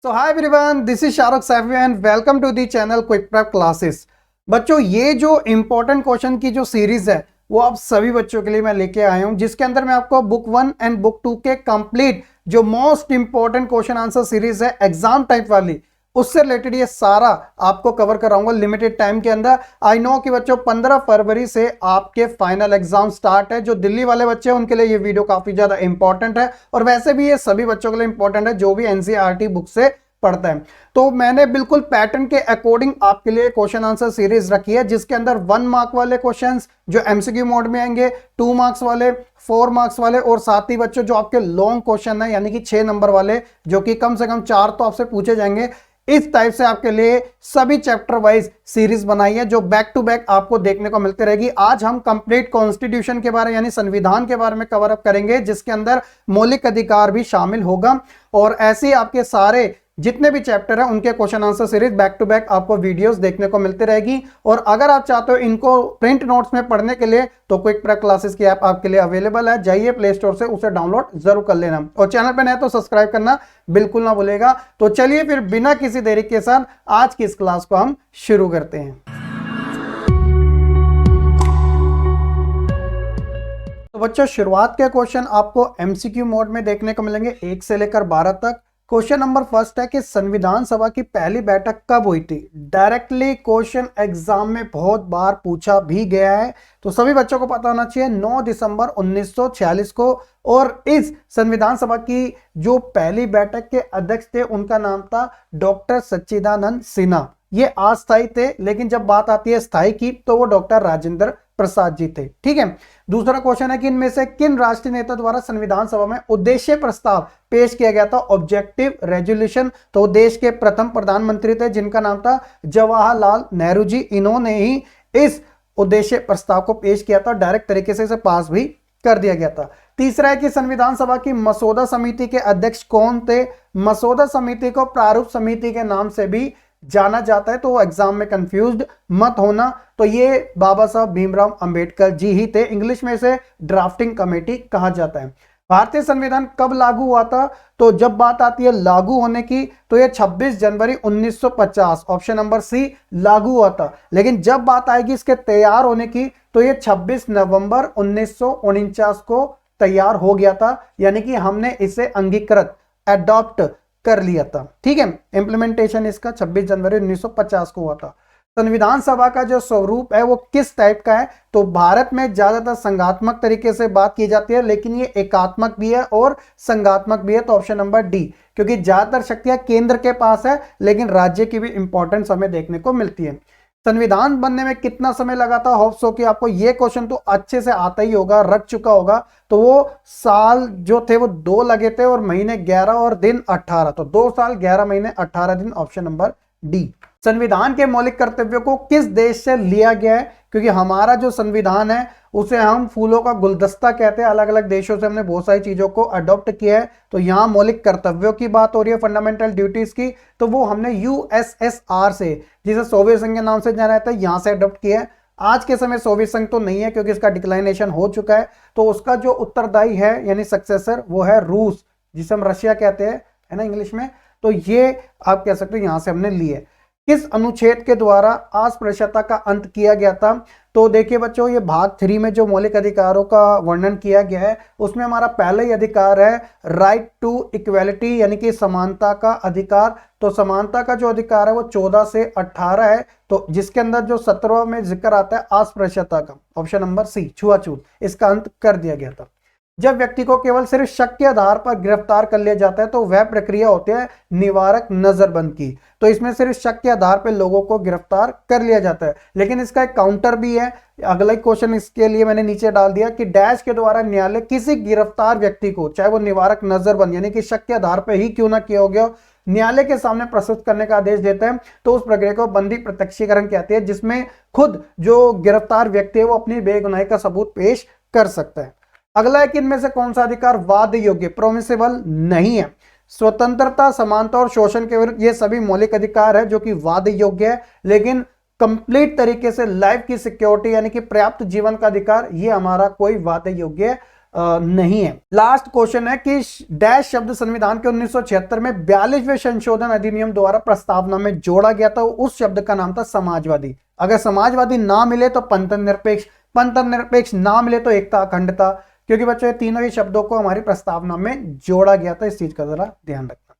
So hi everyone, this is Shahrukh Saifi and welcome to the channel quick prep classes. बच्चों, ये जो important question की जो सीरीज है वो आप सभी बच्चों के लिए मैं लेके आया हूं, जिसके अंदर मैं आपको बुक 1 एंड बुक 2 के कंप्लीट जो most important question answer series है एग्जाम टाइप वाली, उससे रिलेटेड ये सारा आपको कवर कराऊंगा लिमिटेड टाइम के अंदर। आई नो कि बच्चों 15 फरवरी से आपके फाइनल एग्जाम स्टार्ट है। जो दिल्ली वाले बच्चे हैं उनके लिए ये वीडियो काफी ज्यादा इंपॉर्टेंट है और वैसे भी ये सभी बच्चों के लिए इंपॉर्टेंट है जो भी एनसीईआरटी बुक से पढ़ता है। तो मैंने बिल्कुल पैटर्न के अकॉर्डिंग आपके लिए क्वेश्चन आंसर सीरीज रखी है, जिसके अंदर 1 मार्क वाले क्वेश्चंस जो एमसीक्यू मोड में आएंगे, 2 मार्क्स वाले, 4 मार्क्स वाले और साथ ही बच्चों जो आपके लॉन्ग क्वेश्चन है यानी कि 6 नंबर वाले जो कि कम से कम 4 तो आपसे पूछे जाएंगे। इस टाइप से आपके लिए सभी चैप्टर वाइज सीरीज बनाई है जो बैक टू बैक आपको देखने को मिलती रहेगी। आज हम कंप्लीट कॉन्स्टिट्यूशन के बारे यानी संविधान के बारे में कवर अप करेंगे, जिसके अंदर मौलिक अधिकार भी शामिल होगा और ऐसे ही आपके सारे जितने भी चैप्टर हैं उनके question answer series back to back आपको वीडियोस देखने को मिलती रहेगी। और अगर आप चाहते हो इनको प्रिंट नोट्स में पढ़ने के लिए तो क्विक प्रेप क्लासेस की ऐप आपके लिए अवेलेबल है। जाइए प्ले स्टोर से उसे डाउनलोड जरूर कर लेना और चैनल पर नए तो सब्सक्राइब करना बिल्कुल ना भूलेगा। तो चलिए फिर बिना किसी देरी के साथ आज की इस क्लास को हम शुरू करते हैं। तो बच्चों, शुरुआत के क्वेश्चन आपको एमसीक्यू मोड में देखने को मिलेंगे 1 से लेकर 12 तक। क्वेश्चन नंबर फर्स्ट है कि संविधान सभा की पहली बैठक कब हुई थी। डायरेक्टली क्वेश्चन एग्जाम में बहुत बार पूछा भी गया है, तो सभी बच्चों को पता होना चाहिए 9 दिसंबर 1946 को। और इस संविधान सभा की जो पहली बैठक के अध्यक्ष थे उनका नाम था डॉक्टर सच्चिदानंद सिन्हा। ये अस्थायी थे, लेकिन जब बात आती है स्थायी की तो वो डॉक्टर राजेंद्र प्रसाद जी थे। ठीक है। दूसरा क्वेश्चन है कि इनमें से किन राष्ट्रीय नेता द्वारा संविधान सभा में उद्देश्य प्रस्ताव पेश किया गया था, ऑब्जेक्टिव रेजोल्यूशन। तो देश के प्रथम प्रधानमंत्री थे जिनका नाम था जवाहरलाल नेहरू जी। इन्होंने ही इस उद्देश्य प्रस्ताव को पेश किया था, डायरेक्ट तरीके से इसे पास भी कर दिया गया था। तीसरा है कि संविधान सभा की मसौदा समिति के अध्यक्ष कौन थे। मसौदा समिति को प्रारूप समिति के नाम से भी जाना जाता है, तो एग्जाम में कंफ्यूज्ड मत होना। तो ये बाबा साहब भीमराव अंबेडकर जी ही थे। इंग्लिश में इसे ड्राफ्टिंग कमेटी कहा जाता है। भारतीय संविधान कब लागू हुआ था, तो जब बात आती है लागू होने की तो ये 26 जनवरी 1950 ऑप्शन नंबर सी लागू हुआ था। लेकिन जब बात आएगी इसके तैयार होने की तो ये 26 नवंबर 1949 को तैयार हो गया था, यानी कि हमने इसे अंगीकृत एडॉप्ट कर लिया था। ठीक है। इंप्लीमेंटेशन इसका 26 जनवरी 1950 को हुआ था। संविधान सभा का जो स्वरूप है वो किस टाइप का है, तो भारत में ज्यादातर संघात्मक तरीके से बात की जाती है, लेकिन ये एकात्मक भी है और संघात्मक भी है। तो ऑप्शन नंबर डी, क्योंकि ज्यादातर शक्तियां केंद्र के पास है लेकिन राज्य की भी इंपॉर्टेंस हमें देखने को मिलती है। संविधान बनने में कितना समय लगा था, होप्स हो कि आपको ये क्वेश्चन तो अच्छे से आता ही होगा, रख चुका होगा। तो वो साल जो थे वो 2 लगे थे और महीने 11 और दिन 18, तो 2 साल 11 महीने 18 दिन, ऑप्शन नंबर डी। संविधान के मौलिक कर्तव्यों को किस देश से लिया गया है, क्योंकि हमारा जो संविधान है उसे हम फूलों का गुलदस्ता कहते हैं। अलग अलग देशों से हमने बहुत सारी चीजों को अडॉप्ट किया है। तो यहाँ मौलिक कर्तव्यों की बात हो रही है, फंडामेंटल ड्यूटीज की, तो वो हमने यूएसएसआर से, जिसे सोवियत संघ के नाम से जाना जाता है, यहाँ से अडॉप्ट किया है। आज के समय सोवियत संघ तो नहीं है क्योंकि इसका डिक्लाइनेशन हो चुका है, तो उसका जो उत्तरदायी है यानी सक्सेसर वो है रूस, जिसे हम रशिया कहते हैं, है ना इंग्लिश में। तो ये आप कह सकते हो यहाँ से हमने लिए। किस अनुच्छेद के द्वारा अस्पृश्यता का अंत किया गया था, तो देखिए बच्चों, ये भाग 3 में जो मौलिक अधिकारों का वर्णन किया गया है उसमें हमारा पहला ही अधिकार है राइट टू इक्वेलिटी, यानी कि समानता का अधिकार। तो समानता का जो अधिकार है वो 14 से 18 है, तो जिसके अंदर जो 17वां में जिक्र आता है अस्पृश्यता का, ऑप्शन नंबर सी छुआछूत, इसका अंत कर दिया गया था। जब व्यक्ति को केवल सिर्फ शक के आधार पर गिरफ्तार कर लिया जाता है तो वह प्रक्रिया होती है निवारक नजरबंद की। तो इसमें सिर्फ शक के आधार पर लोगों को गिरफ्तार कर लिया जाता है, लेकिन इसका एक काउंटर भी है। अगला क्वेश्चन इसके लिए मैंने नीचे डाल दिया कि डैश के द्वारा न्यायालय किसी गिरफ्तार व्यक्ति को, चाहे वो निवारक नजरबंद यानी कि शक के आधार पर ही क्यों ना किया हो गया, न्यायालय के सामने प्रस्तुत करने का आदेश देता है, तो उस प्रक्रिया को बंदी प्रत्यक्षीकरण कहते हैं, जिसमें खुद जो गिरफ्तार व्यक्ति है वो अपनी बेगुनाही का सबूत पेश कर सकता है। अगला है कि इनमें से कौन सा अधिकार वाद योग्य प्रोमिसेबल नहीं है। स्वतंत्रता, समानता और शोषण के विरुद्ध ये सभी मौलिक अधिकार है जो कि वाद योग्य है, लेकिन कंप्लीट तरीके से लाइफ की सिक्योरिटी यानी कि पर्याप्त जीवन का अधिकार, ये हमारा कोई वाद योग्य नहीं है। लास्ट क्वेश्चन है कि डैश शब्द संविधान के 1976 में 42वें संशोधन अधिनियम द्वारा प्रस्तावना में जोड़ा गया था, उस शब्द का नाम था समाजवादी। अगर समाजवादी ना मिले तो पंथ निरपेक्ष, पंथ निरपेक्ष ना मिले तो एकता अखंडता, क्योंकि बच्चों ये तीनों ही शब्दों को हमारी प्रस्तावना में जोड़ा गया था, इस चीज का जरा ध्यान रखना।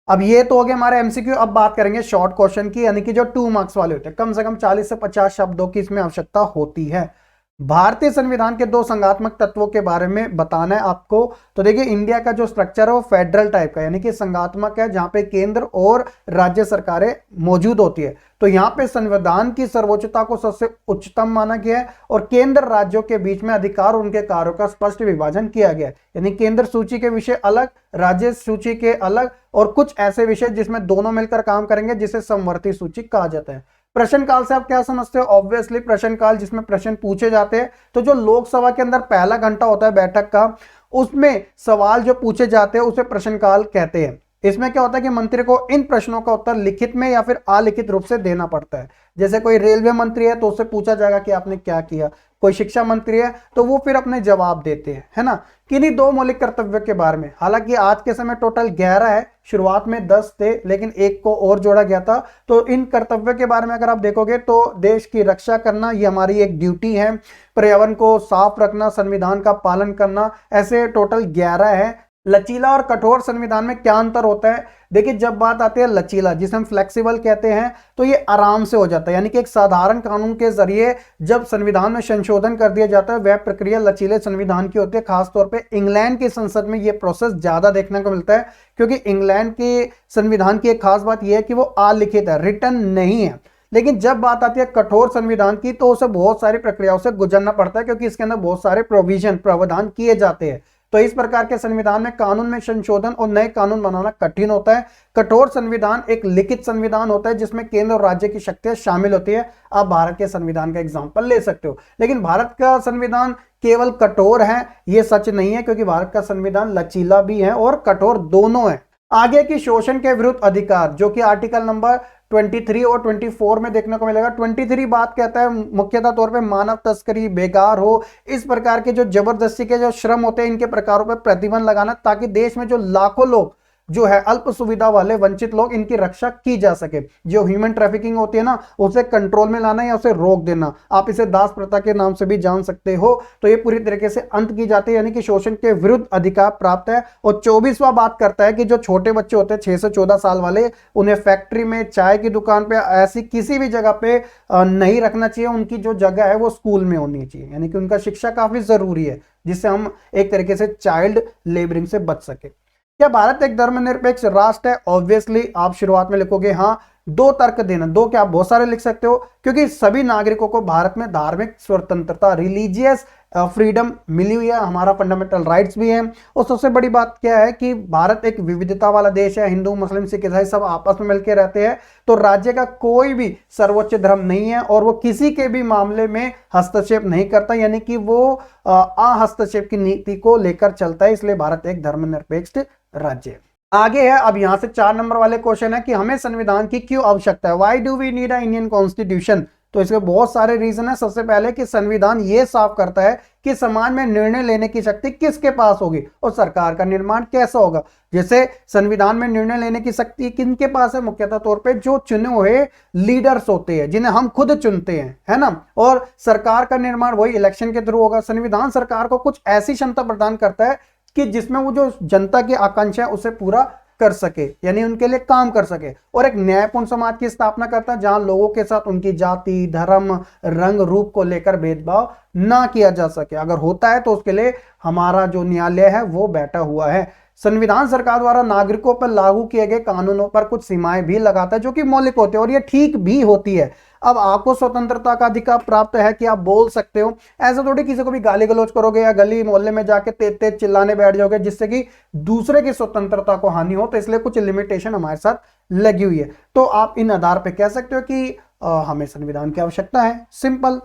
अब ये तो हो गया हमारे एमसीक्यू। अब बात करेंगे शॉर्ट क्वेश्चन की, यानी कि जो 2 मार्क्स वाले होते हैं, कम से कम 40 से 50 शब्दों की इसमें आवश्यकता होती है। भारतीय संविधान के 2 संघात्मक तत्वों के बारे में बताना है आपको। तो देखिए, इंडिया का जो स्ट्रक्चर है वो फेडरल टाइप का, यानी कि संघात्मक है, जहां पे केंद्र और राज्य सरकारें मौजूद होती है। तो यहां पे संविधान की सर्वोच्चता को सबसे उच्चतम माना गया है और केंद्र राज्यों के बीच में अधिकार और उनके कार्यों का स्पष्ट विभाजन किया गया है। यानी केंद्र सूची के विषय अलग, राज्य सूची के अलग, और कुछ ऐसे विषय जिसमें दोनों मिलकर काम करेंगे, जिसे समवर्ती सूची कहा जाता है। प्रश्न काल से आप क्या समझते हो? ऑब्वियसली प्रश्न काल, जिसमें प्रश्न पूछे जाते हैं। तो जो लोकसभा के अंदर पहला घंटा होता है बैठक का, उसमें सवाल जो पूछे जाते हैं उसे प्रश्न काल कहते हैं। इसमें क्या होता है कि मंत्री को इन प्रश्नों का उत्तर लिखित में या फिर अलिखित रूप से देना पड़ता है। जैसे कोई रेलवे मंत्री है तो उससे पूछा जाएगा कि आपने क्या किया, कोई शिक्षा मंत्री है तो वो फिर अपने जवाब देते हैं, है ना। किन्हीं 2 मौलिक कर्तव्य के बारे में, हालांकि आज के समय टोटल 11 है, शुरुआत में 10 थे लेकिन एक को और जोड़ा गया था। तो इन कर्तव्य के बारे में अगर आप देखोगे तो देश की रक्षा करना ये हमारी एक ड्यूटी है, पर्यावरण को साफ रखना, संविधान का पालन करना, ऐसे टोटल 11 है। लचीला और कठोर संविधान में क्या अंतर होता है? देखिए, जब बात आती है लचीला, जिसे हम फ्लेक्सिबल कहते हैं, तो ये आराम से हो जाता है, यानी कि एक साधारण कानून के जरिए जब संविधान में संशोधन कर दिया जाता है, वह प्रक्रिया लचीले संविधान की होती है। खासतौर पे इंग्लैंड की संसद में यह प्रोसेस ज्यादा देखने को मिलता है, क्योंकि इंग्लैंड के संविधान की एक खास बात यह है कि वो अलिखित है, रिटन नहीं है। लेकिन जब बात आती है कठोर संविधान की, तो उसे बहुत सारी प्रक्रियाओं से गुजरना पड़ता है, क्योंकि इसके अंदर बहुत सारे प्रोविजन, प्रावधान किए जाते हैं। तो इस प्रकार के संविधान में कानून में संशोधन और नए कानून बनाना कठिन होता है। कठोर संविधान एक लिखित संविधान होता है, जिसमें केंद्र और राज्य की शक्तियां शामिल होती है। आप भारत के संविधान का एग्जांपल ले सकते हो, लेकिन भारत का संविधान केवल कठोर है ये सच नहीं है, क्योंकि भारत का संविधान लचीला भी है और कठोर दोनों है। आगे की शोषण के विरुद्ध अधिकार, जो कि आर्टिकल नंबर 23 और 24 में देखने को मिलेगा। 23 बात कहता है मुख्यतः तौर पे मानव तस्करी, बेगार हो, इस प्रकार के जो जबरदस्ती के जो श्रम होते हैं, इनके प्रकारों पर प्रतिबंध लगाना, ताकि देश में जो लाखों लोग जो है अल्प सुविधा वाले वंचित लोग, इनकी रक्षा की जा सके। जो ह्यूमन ट्रैफिकिंग होती है ना, उसे कंट्रोल में लाना या उसे रोक देना, आप इसे दास प्रथा के नाम से भी जान सकते हो। तो ये पूरी तरीके से अंत की जाती है, यानी कि शोषण के विरुद्ध अधिकार प्राप्त है। और 24वां बात करता है कि जो छोटे बच्चे होते हैं 6 से 14 साल वाले, उन्हें फैक्ट्री में, चाय की दुकान पे, ऐसी किसी भी जगह पे नहीं रखना चाहिए। उनकी जो जगह है वो स्कूल में होनी चाहिए, यानी कि उनका शिक्षा काफी जरूरी है, जिससे हम एक तरीके से चाइल्ड लेबरिंग से बच सके। क्या भारत एक धर्मनिरपेक्ष राष्ट्र है? ऑब्वियसली आप शुरुआत में लिखोगे हाँ। 2 तर्क देना, 2 क्या, बहुत सारे लिख सकते हो, क्योंकि सभी नागरिकों को भारत में धार्मिक स्वतंत्रता, रिलीजियस फ्रीडम मिली हुई है, हमारा फंडामेंटल राइट्स भी है। और सबसे बड़ी बात क्या है कि भारत एक विविधता वाला देश है, हिंदू, मुस्लिम, सिख, ईसाई सब आपस में मिलकर रहते हैं। तो राज्य का कोई भी सर्वोच्च धर्म नहीं है और वो किसी के भी मामले में हस्तक्षेप नहीं करता, यानी कि वो अहस्तक्षेप की नीति को लेकर चलता है। इसलिए भारत एक धर्मनिरपेक्ष राज्य। आगे है, अब यहां से 4 नंबर वाले क्वेश्चन है कि हमें संविधान की क्यों आवश्यकता है? Why do we need a Indian constitution? तो इसके बहुत सारे रीजन है। सबसे पहले कि संविधान ये साफ करता है कि समाज में निर्णय लेने की शक्ति किसके पास होगी और सरकार का निर्माण कैसा होगा। जैसे संविधान में निर्णय लेने की शक्ति किनके पास है? मुख्यतः तौर पे जो चुने हुए लीडर्स होते हैं, जिन्हें हम खुद चुनते हैं, है ना। और सरकार का निर्माण वही इलेक्शन के थ्रू होगा। संविधान सरकार को कुछ ऐसी क्षमता प्रदान करता है कि जिसमें वो जो जनता की आकांक्षा है उसे पूरा कर सके, यानी उनके लिए काम कर सके। और एक न्यायपूर्ण समाज की स्थापना करता है, जहां लोगों के साथ उनकी जाति, धर्म, रंग, रूप को लेकर भेदभाव ना किया जा सके। अगर होता है तो उसके लिए हमारा जो न्यायालय है वो बैठा हुआ है। संविधान सरकार द्वारा नागरिकों पर लागू किए गए कानूनों पर कुछ सीमाएं भी लगाता है, जो कि मौलिक होती है और ये ठीक भी होती है। अब आपको स्वतंत्रता का अधिकार प्राप्त है कि आप बोल सकते हो। ऐसा थोड़ी किसी को भी गाली गलौज करोगे या गली मोहल्ले में जाके तेज तेज चिल्लाने बैठ जाओगे, जिससे कि दूसरे की स्वतंत्रता को हानि हो। तो इसलिए कुछ लिमिटेशन हमारे साथ लगी हुई है। तो आप इन आधार पर कह सकते हो कि हमें संविधान की आवश्यकता है। सिंपल।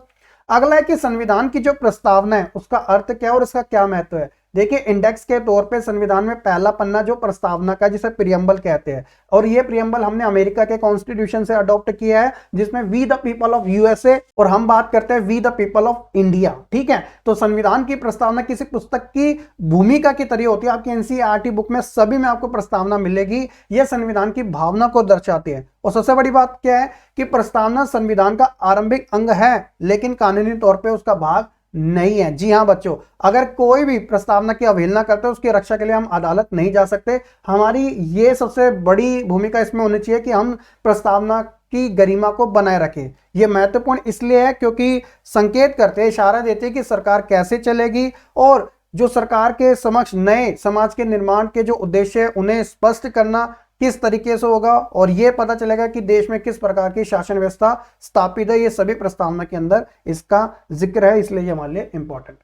अगला है कि संविधान की जो प्रस्तावना है उसका अर्थ क्या है और इसका क्या महत्व है। देखिए इंडेक्स के तौर पे संविधान में पहला पन्ना जो प्रस्तावना का, जिसे प्रियम्बल कहते हैं, और ये प्रियम्बल हमने अमेरिका के कॉन्स्टिट्यूशन से अडॉप्ट किया है, जिसमें we the people of USA, और हम बात करते हैं we the people of India. ठीक है, तो संविधान की प्रस्तावना किसी पुस्तक की भूमिका की तरह होती है। आपकी एनसीईआरटी बुक में सभी में आपको प्रस्तावना मिलेगी। यह संविधान की भावना को दर्शाती है। और सबसे बड़ी बात क्या है कि प्रस्तावना संविधान का आरंभिक अंग है, लेकिन कानूनी तौर पे उसका भाग नहीं है। जी हां बच्चों, अगर कोई भी प्रस्तावना की अवहेलना करता है, उसकी रक्षा के लिए हम अदालत नहीं जा सकते। हमारी ये सबसे बड़ी भूमिका इसमें होनी चाहिए कि हम प्रस्तावना की गरिमा को बनाए रखें। यह महत्वपूर्ण इसलिए है क्योंकि संकेत करते हैं, इशारा देते हैं कि सरकार कैसे चलेगी, और जो सरकार के समक्ष नए समाज के निर्माण के जो उद्देश्य है उन्हें स्पष्ट करना किस तरीके से होगा, और यह पता चलेगा कि देश में किस प्रकार की शासन व्यवस्था स्थापित है। ये सभी प्रस्तावना के अंदर इसका जिक्र है, इसलिए ये हमारे लिए इंपॉर्टेंट।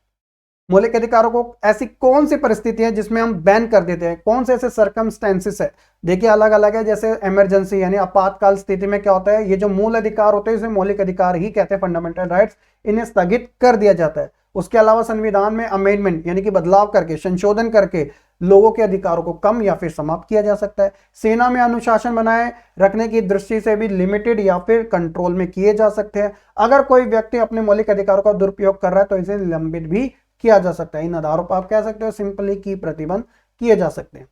मौलिक अधिकारों को ऐसी कौन सी परिस्थिति है जिसमें हम बैन कर देते हैं, कौन से ऐसे सर्कमस्टेंसेस है? देखिए अलग अलग है। जैसे इमरजेंसी यानी आपातकाल स्थिति में क्या होता है, ये जो मूल अधिकार होते हैं इसे मौलिक अधिकार ही कहते हैं, फंडामेंटल राइट्स, इन्हें स्थगित कर दिया जाता है। उसके अलावा संविधान में अमेंडमेंट यानी कि बदलाव करके, संशोधन करके लोगों के अधिकारों को कम या फिर समाप्त किया जा सकता है। सेना में अनुशासन बनाए रखने की दृष्टि से भी लिमिटेड या फिर कंट्रोल में किए जा सकते हैं। अगर कोई व्यक्ति अपने मौलिक अधिकारों का दुरुपयोग कर रहा है तो इसे निलंबित भी किया जा सकता है। इन आधारों पर आप कह सकते हो सिंपली की प्रतिबंध किए जा सकते हैं।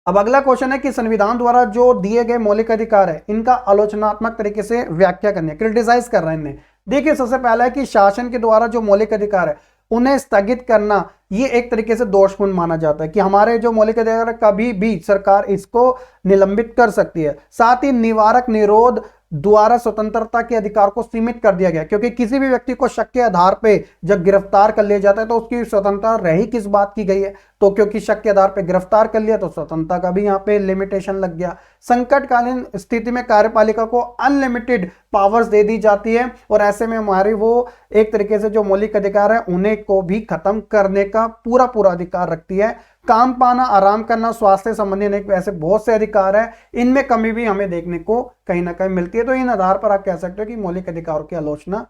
अब अगला क्वेश्चन है कि संविधान द्वारा जो दिए गए मौलिक अधिकार है, इनका आलोचनात्मक तरीके से व्याख्या करनी है, क्रिटिसाइज कर रहे हैं इन्हें। देखिए सबसे पहला है कि शासन के द्वारा जो मौलिक अधिकार है उन्हें स्थगित करना, ये एक तरीके से दोषपूर्ण माना जाता है कि हमारे जो मौलिक अधिकार है कभी भी सरकार इसको निलंबित कर सकती है। साथ ही निवारक निरोध द्वारा स्वतंत्रता के अधिकार को सीमित कर दिया गया, क्योंकि किसी भी व्यक्ति को शक के आधार पे जब गिरफ्तार कर लिया जाता है तो उसकी स्वतंत्रता रही किस बात की गई है, तो क्योंकि शक के आधार पे गिरफ्तार कर लिया तो स्वतंत्रता का भी यहाँ पे लिमिटेशन लग गया। संकटकालीन स्थिति में कार्यपालिका को अनलिमिटेड पावर्स दे दी जाती है, और ऐसे में हमारी वो एक तरीके से जो मौलिक अधिकार है उन्हें को भी खत्म करने का पूरा अधिकार रखती है। काम पाना, आराम करना, स्वास्थ्य संबंधी अनेक ऐसे बहुत से अधिकार है, इनमें कमी भी हमें देखने को कहीं ना कहीं मिलती है। तो इन आधार पर आप कह सकते हो कि मौलिक अधिकारों की आलोचना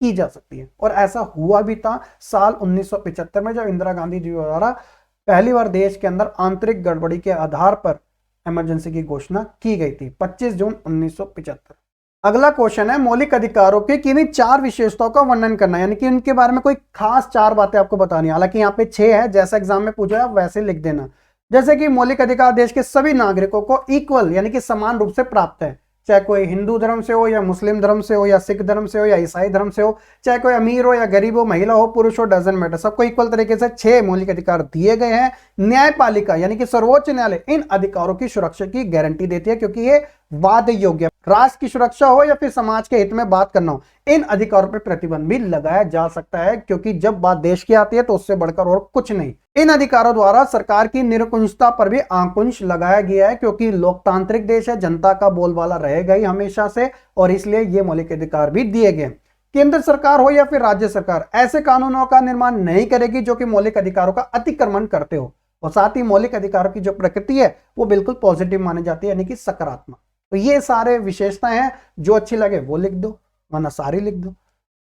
की जा सकती है, और ऐसा हुआ भी था साल 1975 में, जब इंदिरा गांधी जी द्वारा पहली बार देश के अंदर आंतरिक गड़बड़ी के आधार पर इमरजेंसी की घोषणा की गई थी, 25 जून 1975। अगला क्वेश्चन है मौलिक अधिकारों के किन्हीं 4 विशेषताओं का वर्णन करना, यानी कि उनके बारे में कोई खास 4 बातें आपको बतानी। हालांकि यहाँ पे 6 है, जैसा एग्जाम में पूछा है आप वैसे लिख देना। जैसे कि मौलिक अधिकार देश के सभी नागरिकों को इक्वल यानी कि समान रूप से प्राप्त है, चाहे कोई हिंदू धर्म से हो या मुस्लिम धर्म से हो या सिख धर्म से हो या ईसाई धर्म से हो, चाहे कोई अमीर हो या गरीब हो, महिला हो पुरुष हो, डजंट मैटर, सबको इक्वल तरीके से 6 मौलिक अधिकार दिए गए हैं। न्यायपालिका यानी कि सर्वोच्च न्यायालय इन अधिकारों की सुरक्षा की गारंटी देती है, क्योंकि ये वाद योग्य, राष्ट्र की सुरक्षा हो या फिर समाज के हित में बात करना हो, इन अधिकारों पर प्रतिबंध भी लगाया जा सकता है, क्योंकि जब बात देश की आती है तो उससे बढ़कर और कुछ नहीं। इन अधिकारों द्वारा सरकार की निरंकुशता पर भी अंकुश लगाया गया है, क्योंकि लोकतांत्रिक देश है, जनता का बोलबाला रहेगा ही हमेशा से, और इसलिए ये मौलिक अधिकार भी दिए गए। केंद्र सरकार हो या फिर राज्य सरकार ऐसे कानूनों का निर्माण नहीं करेगी जो कि मौलिक अधिकारों का अतिक्रमण करते हो, और साथ ही मौलिक अधिकारों की जो प्रकृति है वो बिल्कुल पॉजिटिव मानी जाती है, यानी कि सकारात्मक। तो ये सारे विशेषताएं हैं, जो अच्छी लगे वो लिख दो वरना सारी लिख दो।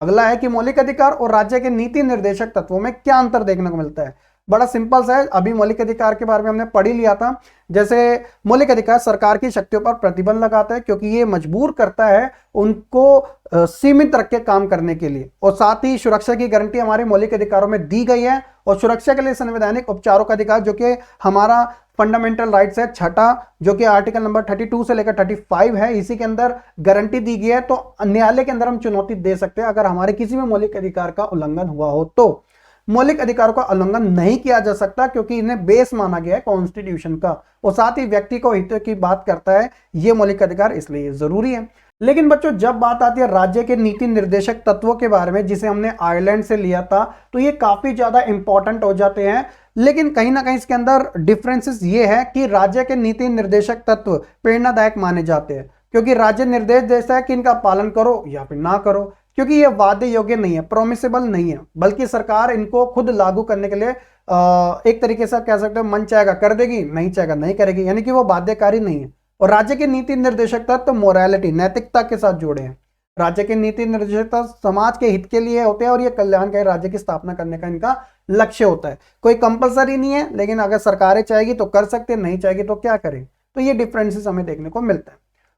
अगला है कि मौलिक अधिकार और राज्य के नीति निर्देशक तत्वों में क्या अंतर देखने को मिलता है। बड़ा सिंपल सा है, अभी मौलिक अधिकार के बारे में हमने पढ़ ही लिया था। जैसे मौलिक अधिकार सरकार की शक्तियों पर प्रतिबंध लगाता है, क्योंकि ये मजबूर करता है उनको सीमित रख के काम करने के लिए, और साथ ही सुरक्षा की गारंटी हमारे मौलिक अधिकारों में दी गई है, और सुरक्षा के लिए संवैधानिक उपचारों का अधिकार जो कि हमारा फंडामेंटल राइट्स है, छठा, जो कि आर्टिकल नंबर 32 से लेकर 35 है, इसी के अंदर गारंटी दी गई है। तो न्यायालय के अंदर हम चुनौती दे सकते हैं अगर हमारे किसी भी मौलिक अधिकार का उल्लंघन हुआ हो। तो मौलिक अधिकारों का उल्लंघन नहीं किया जा सकता, क्योंकि इन्हें बेस माना गया है कॉन्स्टिट्यूशन का, और साथ ही व्यक्ति को हित की बात करता है ये मौलिक अधिकार, इसलिए जरूरी है। लेकिन बच्चों जब बात आती है राज्य के नीति निर्देशक तत्वों के बारे में, जिसे हमने आयरलैंड से लिया था, तो ये काफी ज्यादा इंपॉर्टेंट हो जाते हैं। लेकिन कहीं ना कहीं इसके अंदर डिफरेंसेस ये है कि राज्य के नीति निर्देशक तत्व प्रेरणादायक माने जाते हैं, क्योंकि राज्य निर्देश देता है कि इनका पालन करो या फिर ना करो, क्योंकि ये वादे योग्य नहीं है, प्रोमिसेबल नहीं है, बल्कि सरकार इनको खुद लागू करने के लिए एक तरीके से कह सकते हो मन चाहेगा कर देगी, नहीं चाहेगा नहीं करेगी, यानी कि वो बाध्यकारी नहीं है। और राज्य के नीति निर्देशक तत्व मोरालिटी नैतिकता के साथ जुड़े हैं। राज्य के नीति निर्देशक तत्व समाज के हित के लिए होते हैं, और ये कल्याणकारी राज्य की स्थापना करने का इनका लक्ष्य होता है। कोई कंपलसरी नहीं है, लेकिन अगर सरकारें चाहेगी तो कर सकते हैं, नहीं चाहेगी तो क्या करें। तो ये डिफरेंसेस हमें देखने को मिलता है।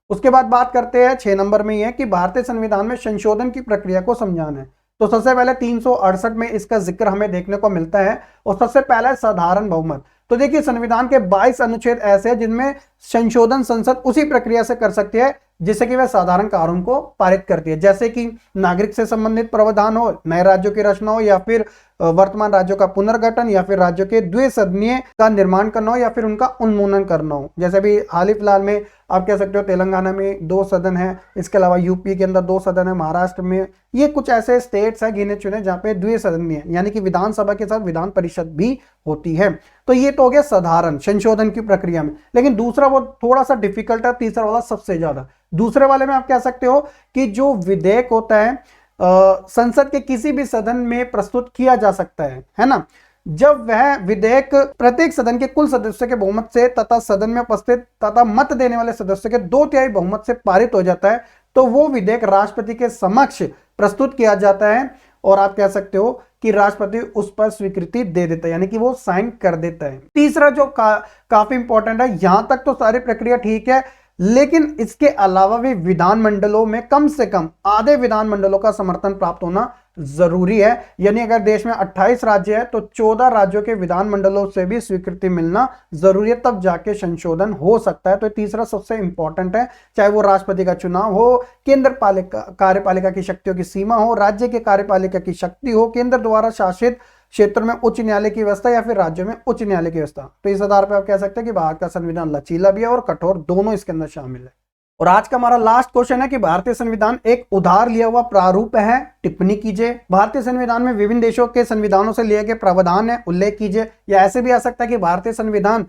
उसके बाद बात करते हैं 6 नंबर में, ये है कि भारतीय संविधान में संशोधन की प्रक्रिया को समझाना है। तो सबसे पहले 368 में इसका जिक्र हमें देखने को मिलता है, और सबसे पहला साधारण बहुमत। तो देखिए संविधान के 22 अनुच्छेद ऐसे हैं जिनमें संशोधन संसद उसी प्रक्रिया से कर सकती है जिससे कि वह साधारण कानून को पारित करती है, जैसे कि नागरिक से संबंधित प्रावधान हो, नए राज्यों की रचना हो, या फिर वर्तमान राज्यों का पुनर्गठन, या फिर राज्यों के द्विसदनीय का निर्माण करना हो, या फिर उनका उन्मूलन करना हो। जैसे भी हाल ही फिलहाल में आप कह सकते हो तेलंगाना में 2 सदन है, इसके अलावा यूपी के अंदर 2 सदन है, महाराष्ट्र में, ये कुछ ऐसे स्टेट्स हैं गिने चुने जहां पे द्विसदनीय यानी कि विधानसभा के साथ विधान परिषद भी होती है। तो ये तो हो गया साधारण संशोधन की प्रक्रिया में। लेकिन दूसरा वो थोड़ा सा डिफिकल्ट है, तीसरा वाला सबसे ज्यादा। दूसरे वाले में आप कह सकते हो कि जो विधेयक होता है संसद के किसी भी सदन में प्रस्तुत किया जा सकता है ना। जब वह विधेयक प्रत्येक सदन के कुल सदस्यों के बहुमत से तथा सदन में उपस्थित तथा मत देने वाले सदस्यों के 2/3 बहुमत से पारित हो जाता है, तो वो विधेयक राष्ट्रपति के समक्ष प्रस्तुत किया जाता है, और आप कह सकते हो कि राष्ट्रपति उस पर स्वीकृति दे देता है, यानी कि वो साइन कर देता है। तीसरा जो काफी इंपॉर्टेंट है, यहां तक तो सारी प्रक्रिया ठीक है, लेकिन इसके अलावा भी विधानमंडलों में कम से कम आधे विधानमंडलों का समर्थन प्राप्त होना जरूरी है। यानी अगर देश में 28 राज्य है तो 14 राज्यों के विधानमंडलों से भी स्वीकृति मिलना जरूरी है, तब जाके संशोधन हो सकता है। तो तीसरा सबसे इंपॉर्टेंट है, चाहे वो राष्ट्रपति का चुनाव हो, केंद्र कार्यपालिका की शक्तियों की सीमा हो, राज्य के कार्यपालिका की शक्ति हो, केंद्र द्वारा शासित क्षेत्र में उच्च न्यायालय की व्यवस्था, या फिर राज्यों में उच्च न्यायालय की व्यवस्था। तो इस आधार पर आप कह सकते हैं कि भारत का संविधान लचीला भी है और कठोर, दोनों इसके अंदर शामिल है। और आज का हमारा लास्ट क्वेश्चन है कि भारतीय संविधान एक उधार लिया हुआ प्रारूप है, टिप्पणी कीजिए। भारतीय संविधान में विभिन्न देशों के संविधानों से लिए गए प्रावधान है, उल्लेख कीजिए। या ऐसे भी आ सकता है कि भारतीय संविधान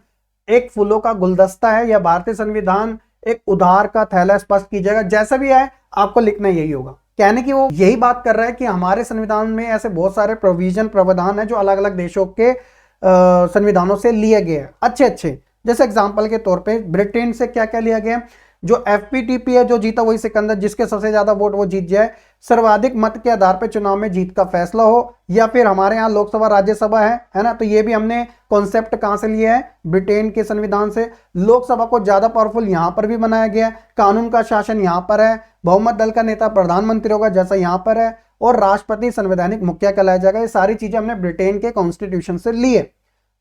एक फूलों का गुलदस्ता है, या भारतीय संविधान एक उधार का थैला, स्पष्ट कीजिएगा। जैसा भी है आपको लिखना यही होगा। कहने की वो यही बात कर रहा है कि हमारे संविधान में ऐसे बहुत सारे प्रोविजन प्रावधान है जो अलग अलग देशों के संविधानों से लिए गए हैं, अच्छे। जैसे एग्जांपल के तौर पे ब्रिटेन से क्या क्या लिया गया, जो FPTP है, जो जीता वही सिकंदर, जिसके सबसे ज्यादा वोट वो जीत जाए, सर्वाधिक मत के आधार पर चुनाव में जीत का फैसला हो, या फिर हमारे यहाँ लोकसभा राज्यसभा है ना। तो ये भी हमने कॉन्सेप्ट कहां से लिया है, ब्रिटेन के संविधान से। लोकसभा को ज्यादा पावरफुल यहां पर भी बनाया गया है, कानून का शासन यहां पर है, बहुमत दल का नेता प्रधानमंत्री होगा जैसा यहां पर है, और राष्ट्रपति संवैधानिक मुखिया कहलाया जाएगा। ये सारी चीजें हमने ब्रिटेन के कॉन्स्टिट्यूशन से ली है।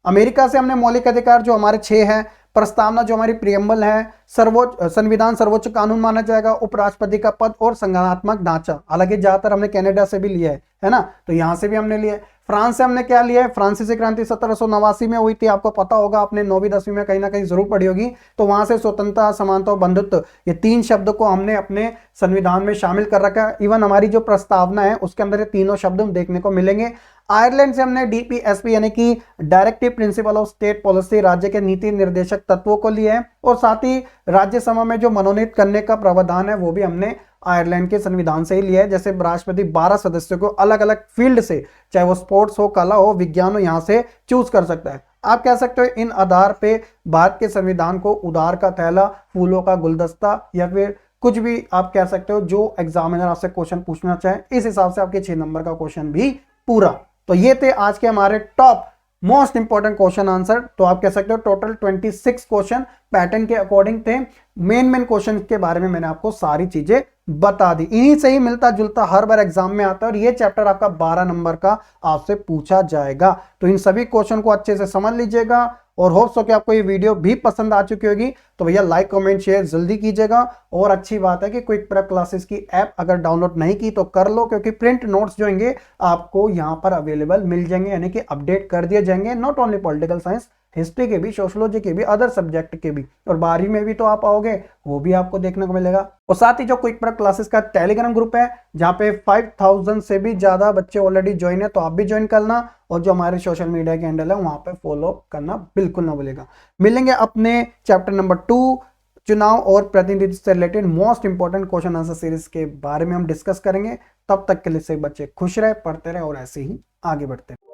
अमेरिका से हमने मौलिक अधिकार जो हमारे 6 हैं, प्रस्तावना जो हमारी प्रियम्बल है, संविधान सर्वोच्च कानून माना जाएगा, उपराष्ट्रपति का पद और संज्ञानात्मक ढांचा। हालांकि ज्यादातर हमने कनाडा से भी लिया है ना, तो यहां से भी हमने लिया है। फ्रांस से हमने क्या लिया है, फ्रांसीसी क्रांति 1789 में हुई थी, आपको पता होगा, आपने 9वीं 10वीं में कहीं ना कहीं जरूर पढ़ी होगी। तो वहां से स्वतंत्रता, समानता और बंधुत्व, ये 3 शब्द को हमने अपने संविधान में शामिल कर रखा है। इवन हमारी जो प्रस्तावना है उसके अंदर ये तीनों शब्द हम देखने को मिलेंगे। आयरलैंड से हमने DPSP यानी कि directive principle of state policy, राज्य के नीति निर्देशक तत्वों को लिए है, और साथ ही राज्यसभा में जो मनोनीत करने का प्रावधान है वो भी हमने आयरलैंड के संविधान से ही लिया है। जैसे राष्ट्रपति 12 सदस्यों को अलग अलग फील्ड से, चाहे वो स्पोर्ट्स हो, कला हो, विज्ञान हो, यहां से चूज कर सकता है। आप कह सकते हो इन आधार पे भारत के संविधान को उधार का थैला, फूलों का गुलदस्ता, या फिर कुछ भी आप कह सकते हो जो एग्जामिनर आपसे क्वेश्चन पूछना चाहे, इस हिसाब से आपके 6 नंबर का क्वेश्चन भी पूरा। तो ये थे आज के हमारे top most important question answer. तो आप कह सकते हो टोटल 26 क्वेश्चन पैटर्न के अकॉर्डिंग थे। मेन क्वेश्चन के बारे में मैंने आपको सारी चीजें बता दी। इन्हीं से ही मिलता जुलता हर बार एग्जाम में आता है, और ये चैप्टर आपका 12 नंबर का आपसे पूछा जाएगा। तो इन सभी क्वेश्चन को अच्छे से समझ लीजिएगा, और होप्स हो कि आपको ये वीडियो भी पसंद आ चुकी होगी। तो भैया लाइक कमेंट शेयर जल्दी कीजिएगा। और अच्छी बात है कि क्विक प्रेप क्लासेस की ऐप अगर डाउनलोड नहीं की तो कर लो, क्योंकि प्रिंट नोट्स जो होंगे आपको यहाँ पर अवेलेबल मिल जाएंगे, यानी कि अपडेट कर दिए जाएंगे। Not only political science, history के भी, सोशोलॉजी के भी, अदर सब्जेक्ट के भी, और 12वीं में भी तो आप आओगे, वो भी आपको देखने को मिलेगा। और साथ ही जो क्विक प्रेप क्लासेस का टेलीग्राम ग्रुप है जहाँ पे 5000 से भी ज्यादा बच्चे ऑलरेडी ज्वाइन है, तो आप भी ज्वाइन करना, और जो हमारे सोशल मीडिया के हैंडल है वहां पे फॉलो करना बिल्कुल ना भूलेगा। मिलेंगे अपने चैप्टर नंबर 2 चुनाव और प्रतिनिधित्व से related most important question answer series के बारे में हम डिस्कस करेंगे। तब तक के लिए से बच्चे खुश रहे, पढ़ते रहे और ऐसे ही आगे बढ़ते रहे।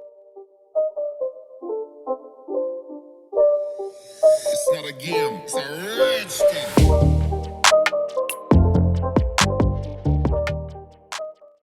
It's not a game, it's a rich thing.